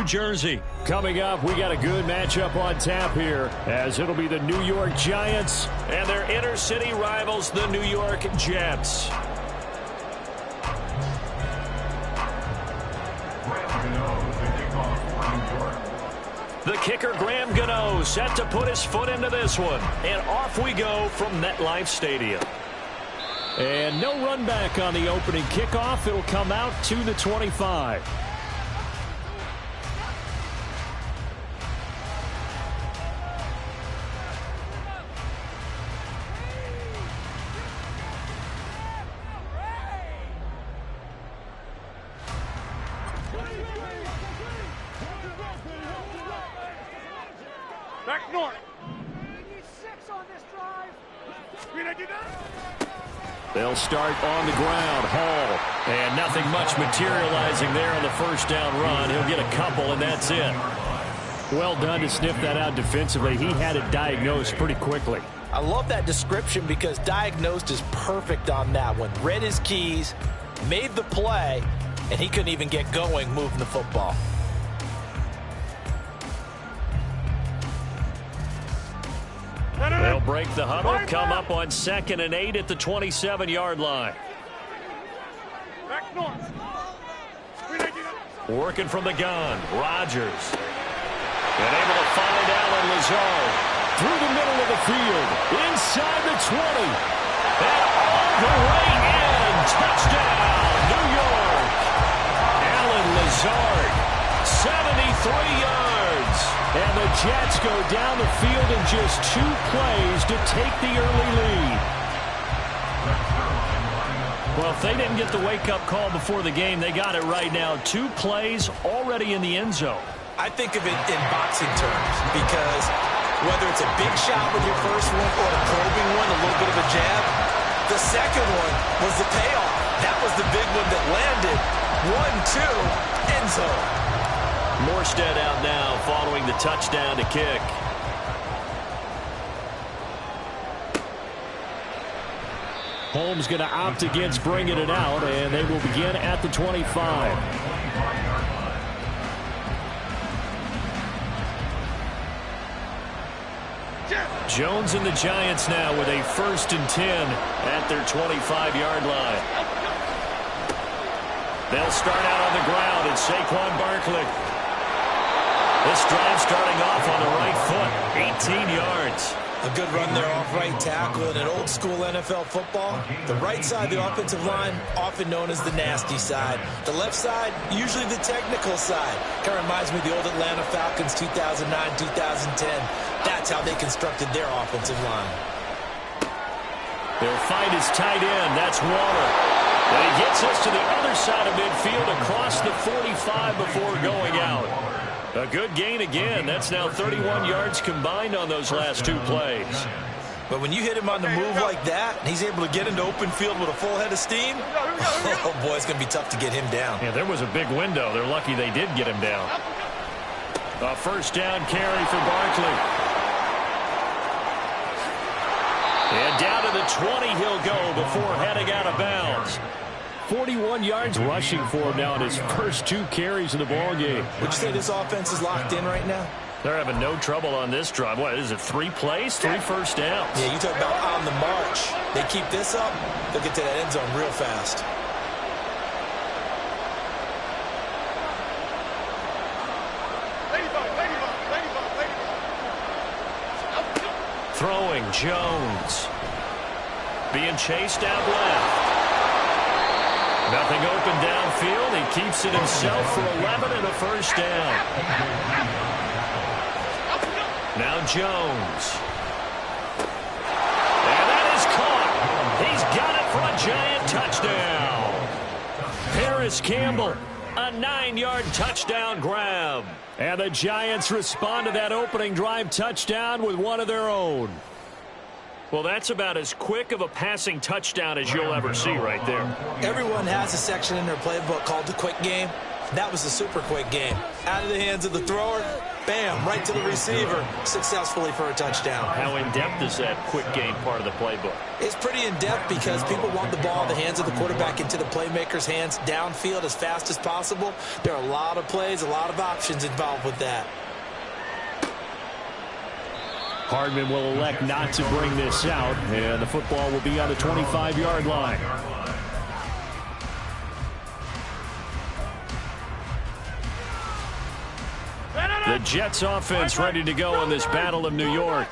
Jersey. Coming up, we got a good matchup on tap here, as it'll be the New York Giants and their inner-city rivals, the New York Jets. The kicker, Graham Gano, set to put his foot into this one. And off we go from MetLife Stadium. And no run back on the opening kickoff. It'll come out to the 25. Back north. We need 6 on this drive. They'll start on the ground. Hall. And nothing much materializing there on the first down run. He'll get a couple, and that's it. Well done to sniff that out defensively. He had it diagnosed pretty quickly. I love that description because diagnosed is perfect on that one. Read his keys, made the play, and he couldn't even get going moving the football. They'll break the huddle, come up on 2nd and 8 at the 27-yard line. Back north. Working from the gun, Rodgers. And able to find Allen Lazard through the middle of the field, inside the 20. And all the way in. Touchdown, New York. Allen Lazard, 73 yards. And the Jets go down the field in just 2 plays to take the early lead. Well, if they didn't get the wake-up call before the game, they got it right now. 2 plays already in the end zone. I think of it in boxing terms because whether it's a big shot with your first one or a probing one, a little bit of a jab, the second one was the payoff. That was the big one that landed. 1-2, end zone. Morstead out now following the touchdown to kick. Holmes going to opt against bringing it out, and they will begin at the 25. Jones and the Giants now with a 1st and 10 at their 25-yard line. They'll start out on the ground, and Saquon Barkley. This drive starting off on the right foot, 18 yards. A good run there off right tackle in an old school NFL football. The right side of the offensive line, often known as the nasty side. The left side, usually the technical side. Kind of reminds me of the old Atlanta Falcons 2009, 2010. That's how they constructed their offensive line. They'll find his tight end. That's Waller. And he gets us to the other side of midfield across the 45 before going out. A good gain again. That's now 31 yards combined on those last 2 plays. But when you hit him on the move like that, and he's able to get into open field with a full head of steam, oh boy, it's going to be tough to get him down. Yeah, there was a big window. They're lucky they did get him down. A 1st down carry for Barkley. And down to the 20 he'll go before heading out of bounds. 41 yards rushing for him now in his first 2 carries in the ballgame. Would you say this offense is locked in right now? They're having no trouble on this drive. What is it, 3 plays, 3 first downs? Yeah, you talk about on the march. They keep this up, they'll get to that end zone real fast. Throwing, Jones. Being chased out left. Nothing open downfield. He keeps it himself for 11 and a 1st down. Now Jones. And that is caught. He's got it for a giant touchdown. Paris Campbell, a 9-yard touchdown grab. And the Giants respond to that opening drive touchdown with one of their own. Well, that's about as quick of a passing touchdown as you'll ever see right there. Everyone has a section in their playbook called the quick game. That was a super quick game. Out of the hands of the thrower, bam, right to the receiver, successfully for a touchdown. How in-depth is that quick game part of the playbook? It's pretty in-depth because people want the ball in the hands of the quarterback into the playmaker's hands downfield as fast as possible. There are a lot of plays, a lot of options involved with that. Hardman will elect not to bring this out, and the football will be on the 25-yard line. The Jets offense ready to go in this Battle of New York.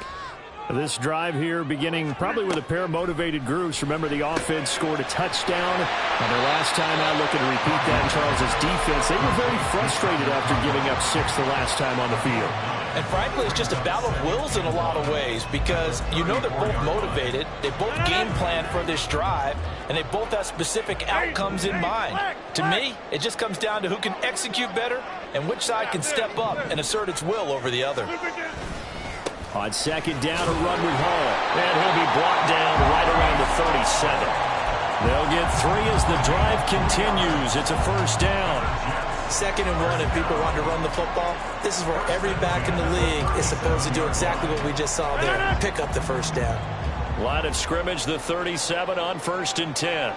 This drive here beginning probably with a pair of motivated groups. Remember, the offense scored a touchdown on their last time out, looking to repeat that in Charles' defense. They were very frustrated after giving up 6 the last time on the field. And frankly, it's just a battle of wills in a lot of ways because you know they're both motivated, they both game plan for this drive, and they both have specific outcomes in mind. To me, it just comes down to who can execute better and which side can step up and assert its will over the other. On second down, a run with Hall. And he'll be brought down right around the 37. They'll get 3 as the drive continues. It's a first down. 2nd and 1, and people want to run the football. This is where every back in the league is supposed to do exactly what we just saw there. Pick up the first down. Line of scrimmage, the 37 on 1st and 10.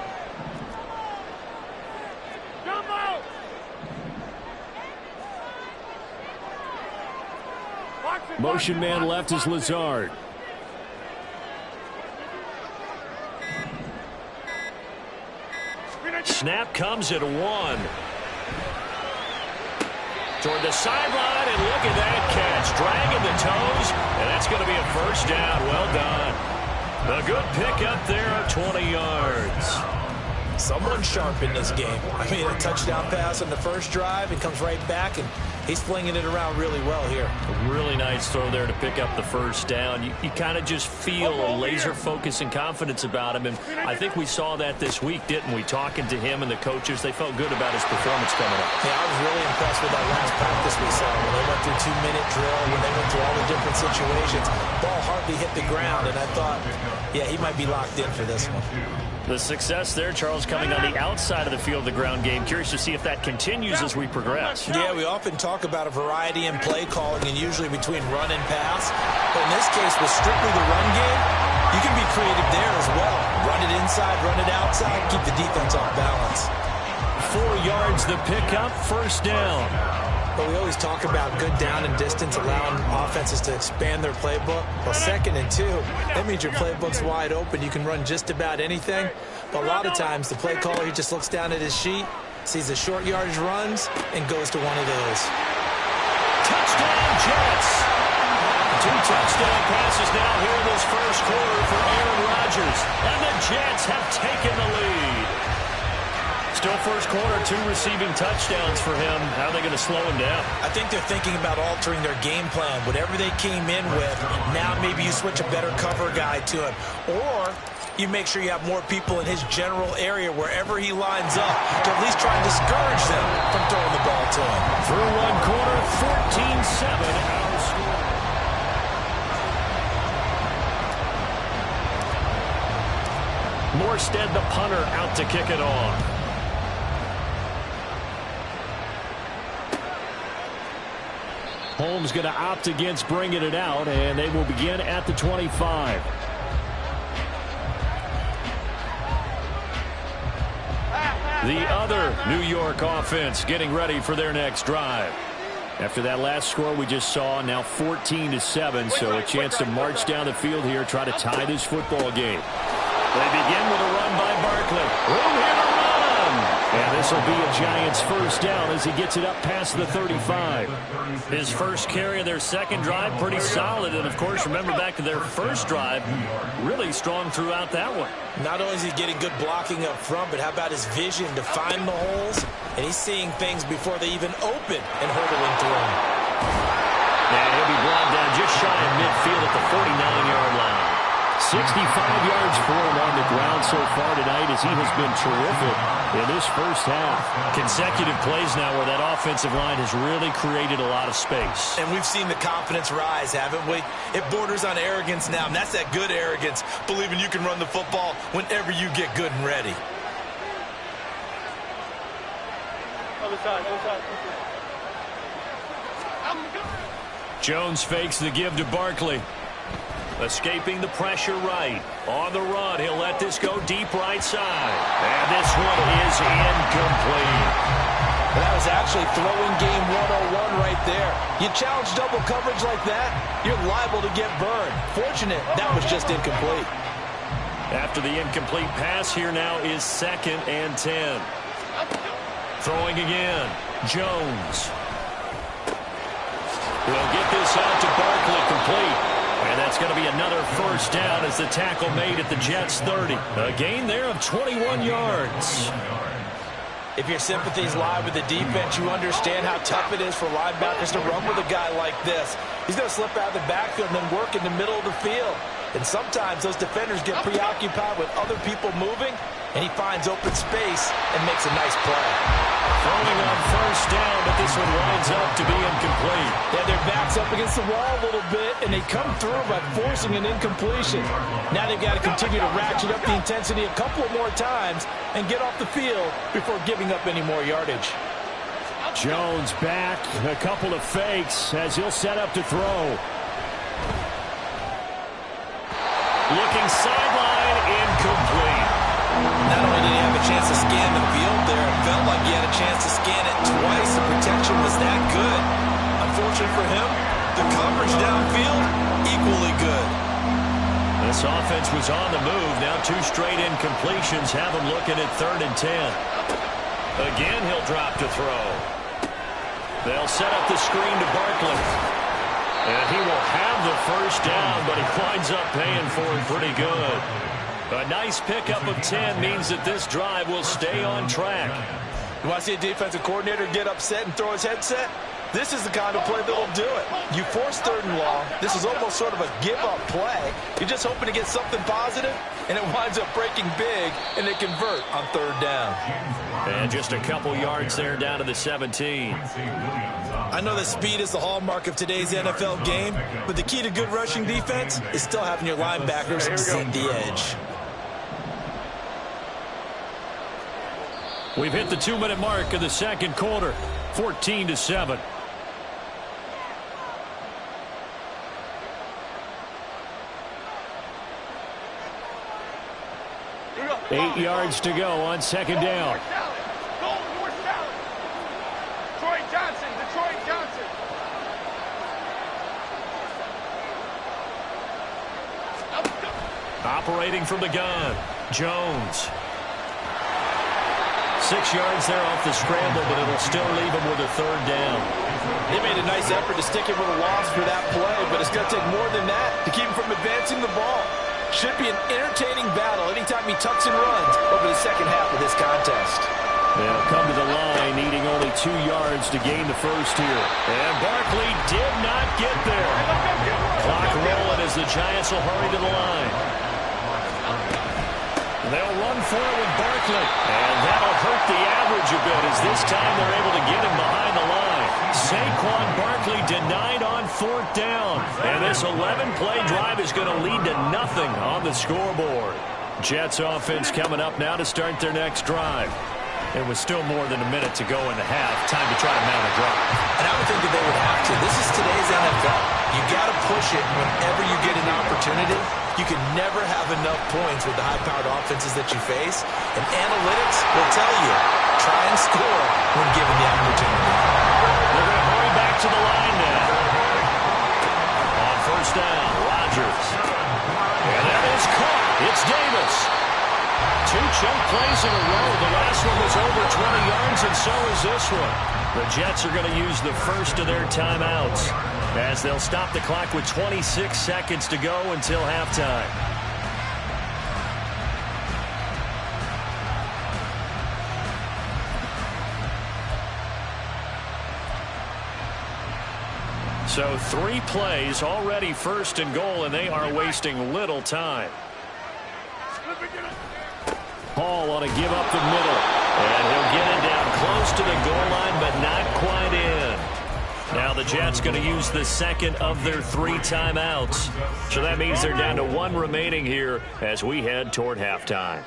Motion man left is Lazard. Snap comes at 1. Toward the sideline, and look at that catch. Dragging the toes, and that's going to be a first down. Well done. A good pickup there of 20 yards. Someone sharp in this game. I mean, a touchdown pass on the first drive, and comes right back, and he's flinging it around really well here. A really nice throw there to pick up the first down. You kind of just feel a laser focus and confidence about him, and I think we saw that this week, didn't we? Talking to him and the coaches, they felt good about his performance coming up. Yeah, I was really impressed with that last practice we saw when they went through 2-minute drill, when they went through all the different situations. Ball hardly hit the ground, and I thought, yeah, he might be locked in for this one. The success there, Charles, coming on the outside of the field, the ground game. Curious to see if that continues as we progress. Yeah, we often talk about a variety in play calling and usually between run and pass. But in this case, with strictly the run game, you can be creative there as well. Run it inside, run it outside, keep the defense off balance. 4 yards the pickup, first down. But we always talk about good down and distance, allowing offenses to expand their playbook. Well, 2nd and 2, that means your playbook's wide open. You can run just about anything. But a lot of times, the play caller, he just looks down at his sheet, sees the short yardage runs, and goes to one of those. Touchdown, Jets. 2 touchdown passes now here in this first quarter for Aaron Rodgers. And the Jets have taken the lead. Still first quarter, 2 receiving touchdowns for him. How are they going to slow him down? I think they're thinking about altering their game plan. Whatever they came in with, now maybe you switch a better cover guy to him. Or you make sure you have more people in his general area wherever he lines up to at least try and discourage them from throwing the ball to him. Through 1 quarter, 14-7 our score. Morstead, the punter, out to kick it off. Holmes going to opt against bringing it out, and they will begin at the 25. The other New York offense getting ready for their next drive. After that last score we just saw, now 14-7, so a chance to march down the field here, try to tie this football game. They begin with a run by Barkley. Room here to run! And this will be a Giants first down as he gets it up past the 35. His first carry of their second drive, pretty solid. And, of course, remember back to their first drive, really strong throughout that one. Not only is he getting good blocking up front, but how about his vision to find the holes? And he's seeing things before they even open and hurdling through them. And he'll be brought down just shy of midfield at the 49-yard line. 65 yards for him on the ground so far tonight as he has been terrific in this first half. Consecutive plays now where that offensive line has really created a lot of space. And we've seen the confidence rise, haven't we? It borders on arrogance now, and that's that good arrogance, believing you can run the football whenever you get good and ready. Jones fakes the give to Barkley. Escaping the pressure right. On the run, he'll let this go deep right side. And this one is incomplete. That was actually throwing game 101 right there. You challenge double coverage like that, you're liable to get burned. Fortunate, that was just incomplete. After the incomplete pass, here now is 2nd and 10. Throwing again. Jones. Will get this out to Barkley, complete. And that's going to be another first down as the tackle made at the Jets' 30. A gain there of 21 yards. If your sympathies lie with the defense, you understand how tough it is for linebackers to run with a guy like this. He's going to slip out of the backfield and then work in the middle of the field. And sometimes those defenders get preoccupied with other people moving, and he finds open space and makes a nice play. Throwing on first down, but this one winds up to be incomplete. Yeah, their back's up against the wall a little bit, and they come through by forcing an incompletion. Now they've got to continue to ratchet up the intensity a couple of more times and get off the field before giving up any more yardage. Jones back, a couple of fakes as he'll set up to throw. Looking sideline, incomplete. Not only did he have a chance to scan the field there, it felt like he had a chance to scan it twice. The protection was that good. Unfortunate for him, the coverage downfield, equally good. This offense was on the move. Now 2 straight incompletions have him looking at 3rd and 10. Again, he'll drop to throw. They'll set up the screen to Barkley. And he will have the first down, but he winds up paying for it pretty good. A nice pickup of 10 means that this drive will stay on track. You want to see a defensive coordinator get upset and throw his headset? This is the kind of play that will do it. You force 3rd and long. This is almost sort of a give-up play. You're just hoping to get something positive, and it winds up breaking big, and they convert on 3rd down. And just a couple yards there down to the 17. I know that speed is the hallmark of today's NFL game, but the key to good rushing defense is still having your linebackers set the edge. We've hit the 2-minute mark of the 2nd quarter, 14-7. 8 yards to go on 2nd down. Detroit Johnson. Operating from the gun, Jones. 6 yards there off the scramble, but it'll still leave him with a 3rd down. They made a nice effort to stick him with a loss for that play, but it's going to take more than that to keep him from advancing the ball. Should be an entertaining battle anytime he tucks and runs over the second half of this contest. They'll come to the line, needing only 2 yards to gain the first here. And Barkley did not get there. Clock rolling as the Giants will hurry to the line. They'll run for it with Barkley. And that'll hurt the average a bit as this time they're able to get him behind the line. Saquon Barkley denied on 4th down. And this 11-play drive is going to lead to nothing on the scoreboard. Jets offense coming up now to start their next drive. It was still more than a minute to go in the half. Time to try to mount a drive. And I would think that they would have to. This is today's NFL. You got to push it whenever you get an opportunity. You can never have enough points with the high-powered offenses that you face. And analytics will tell you, try and score when given the opportunity. They're going to hurry back to the line now. On first down, Rodgers. And that is caught. It's Davis. 2 chunk plays in a row. The last one was over 20 yards, and so is this one. The Jets are going to use the first of their timeouts as they'll stop the clock with 26 seconds to go until halftime. So 3 plays, already 1st and goal, and they are wasting little time. Hall on a give up the middle. And he'll get it down close to the goal line, but not quite in. Now the Jets going to use the 2nd of their 3 timeouts. So that means they're down to 1 remaining here as we head toward halftime.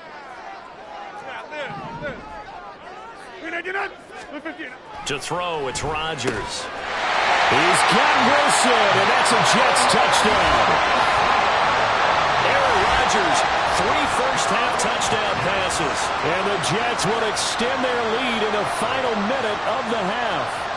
To throw, it's Rodgers. He's got Wilson, and that's a Jets touchdown. Aaron Rodgers, 3 first-half touchdown passes. And the Jets will extend their lead in the final minute of the half.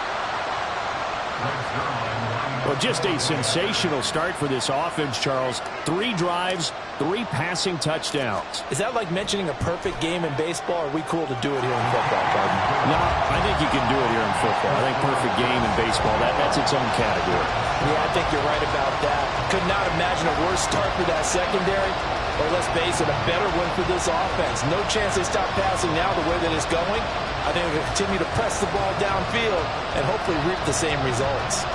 Well, just a sensational start for this offense, Charles. 3 drives, 3 passing touchdowns. Is that like mentioning a perfect game in baseball, or are we cool to do it here in football, Pardon? No, I think you can do it here in football. I think perfect game in baseball, that's its own category. Yeah, I think you're right about that. Could not imagine a worse start for that secondary, or let's face it, a better one for this offense. No chance they stop passing now the way that it's going. I think they'll continue to press the ball downfield and hopefully reap the same results.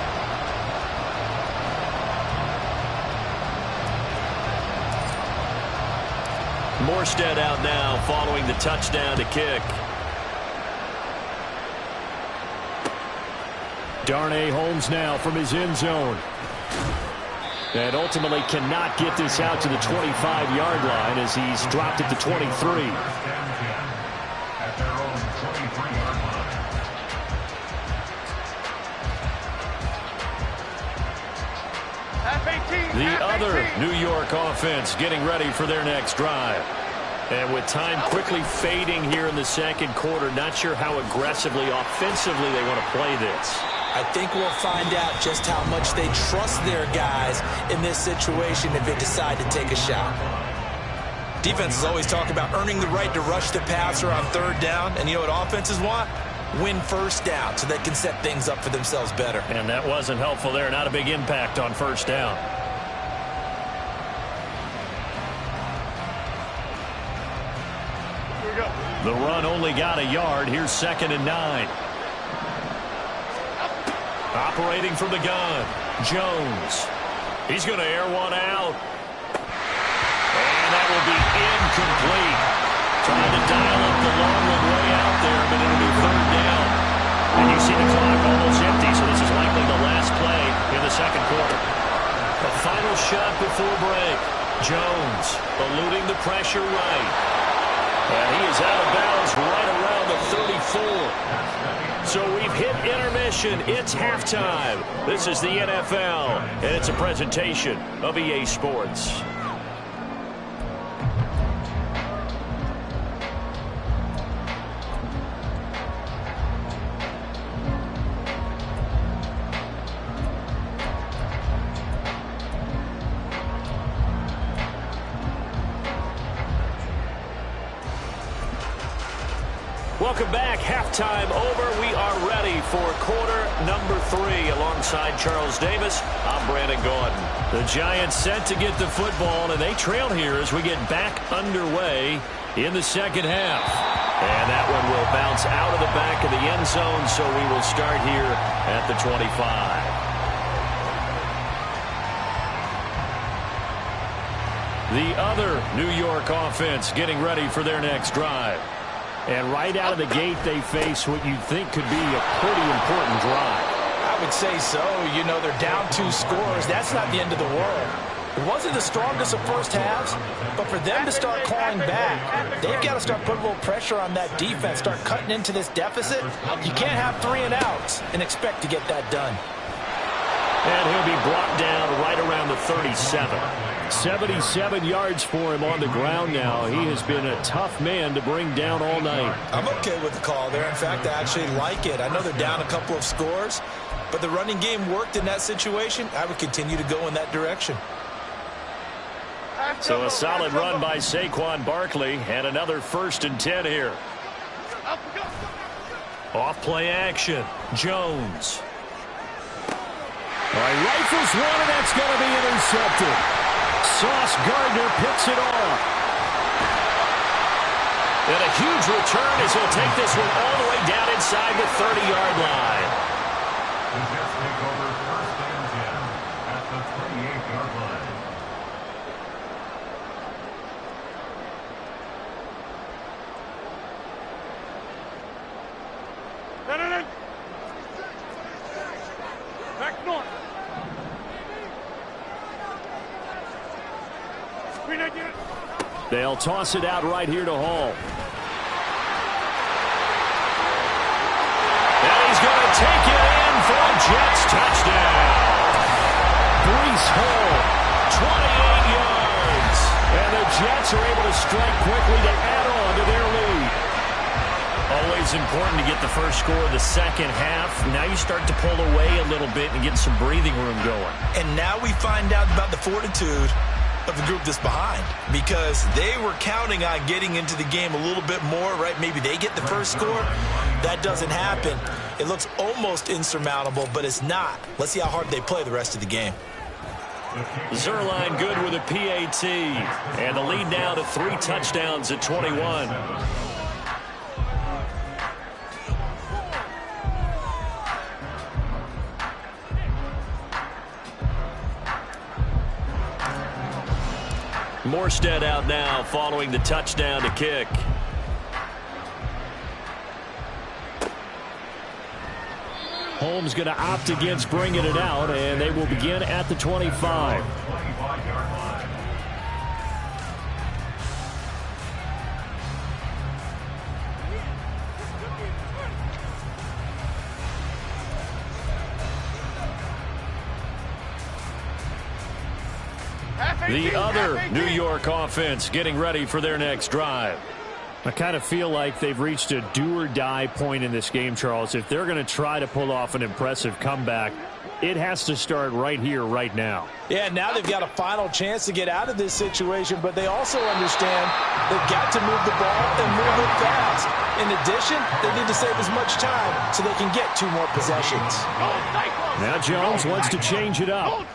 Morstead out now following the touchdown to kick. Darnay Holmes now from his end zone. And ultimately cannot get this out to the 25-yard line as he's dropped it to 23. The other New York offense getting ready for their next drive. And with time quickly fading here in the second quarter, not sure how aggressively, offensively they want to play this. I think we'll find out just how much they trust their guys in this situation if they decide to take a shot. Defenses always talk about earning the right to rush the passer on 3rd down. And you know what offenses want? Win 1st down so they can set things up for themselves better. And that wasn't helpful there. Not a big impact on 1st down. The run only got a yard. Here's 2nd and 9. Operating from the gun, Jones. He's going to air one out. And that will be incomplete. Trying to dial up the long one way out there, but it'll be 3rd down. And you see the clock almost empty, so this is likely the last play in the second quarter. The final shot before break. Jones eluding the pressure right. And he is out of bounds right around the 34. So we've hit intermission. It's halftime. This is the NFL, and it's a presentation of EA Sports. Welcome back. Halftime over. We are ready for quarter number 3. Alongside Charles Davis, I'm Brandon Gordon. The Giants set to get the football, and they trail here as we get back underway in the second half. And that one will bounce out of the back of the end zone, so we will start here at the 25. The other New York offense getting ready for their next drive. And right out of the gate, they face what you'd think could be a pretty important drive. I would say so. You know, they're down 2 scores. That's not the end of the world. It wasn't the strongest of first halves, but for them to start clawing back, they've got to start putting a little pressure on that defense, start cutting into this deficit. You can't have 3 and outs and expect to get that done. And he'll be brought down right around the 37. 77 yards for him on the ground now. He has been a tough man to bring down all night. I'm okay with the call there. In fact, I actually like it. I know they're down a couple of scores, but the running game worked in that situation. I would continue to go in that direction. So a solid run by Saquon Barkley, and another 1st and 10 here. Off play action. Jones. All right, rifles one, and that's going to be intercepted. Sauce Gardner picks it off. And a huge return as he'll take this one all the way down inside the 30-yard line. The Jets take over 1st and 10 at the 38-yard line. Back north. They'll toss it out right here to Hall. take it in for a Jets touchdown. Breece Hall, 28 yards. And the Jets are able to strike quickly to add on to their lead. Always important to get the first score of the second half. Now you start to pull away a little bit and get some breathing room going. And now we find out about the fortitude of the group that's behind, because they were counting on getting into the game a little bit more, right? Maybe they get the first score. That doesn't happen. It looks almost insurmountable, but it's not. Let's see how hard they play the rest of the game. Zuerlein good with a PAT. And the lead now to 3 touchdowns at 21. Morstead out now following the touchdown to kick. Holmes going to opt against bringing it out, and they will begin at the 25. The other New York offense getting ready for their next drive. I kind of feel like they've reached a do-or-die point in this game, Charles. If they're going to try to pull off an impressive comeback, it has to start right here, right now. Yeah, now they've got a final chance to get out of this situation, but they also understand they've got to move the ball and move it fast. In addition, they need to save as much time so they can get 2 more possessions. Now Jones wants to change it up.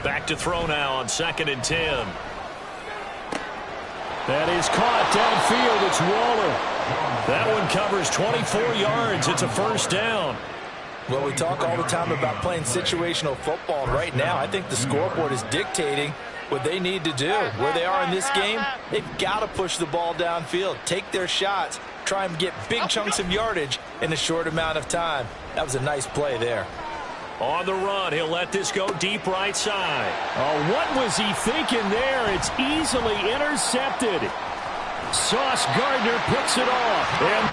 Back to throw now on 2nd and 10. That is caught downfield. It's Waller. That one covers 24 yards. It's a first down. Well, we talk all the time about playing situational football. Right now, I think the scoreboard is dictating what they need to do. Where they are in this game, they've got to push the ball downfield, take their shots, try and get big chunks of yardage in a short amount of time. That was a nice play there. On the run, he'll let this go deep right side. Oh, what was he thinking there? It's easily intercepted. Sauce Gardner picks it off. And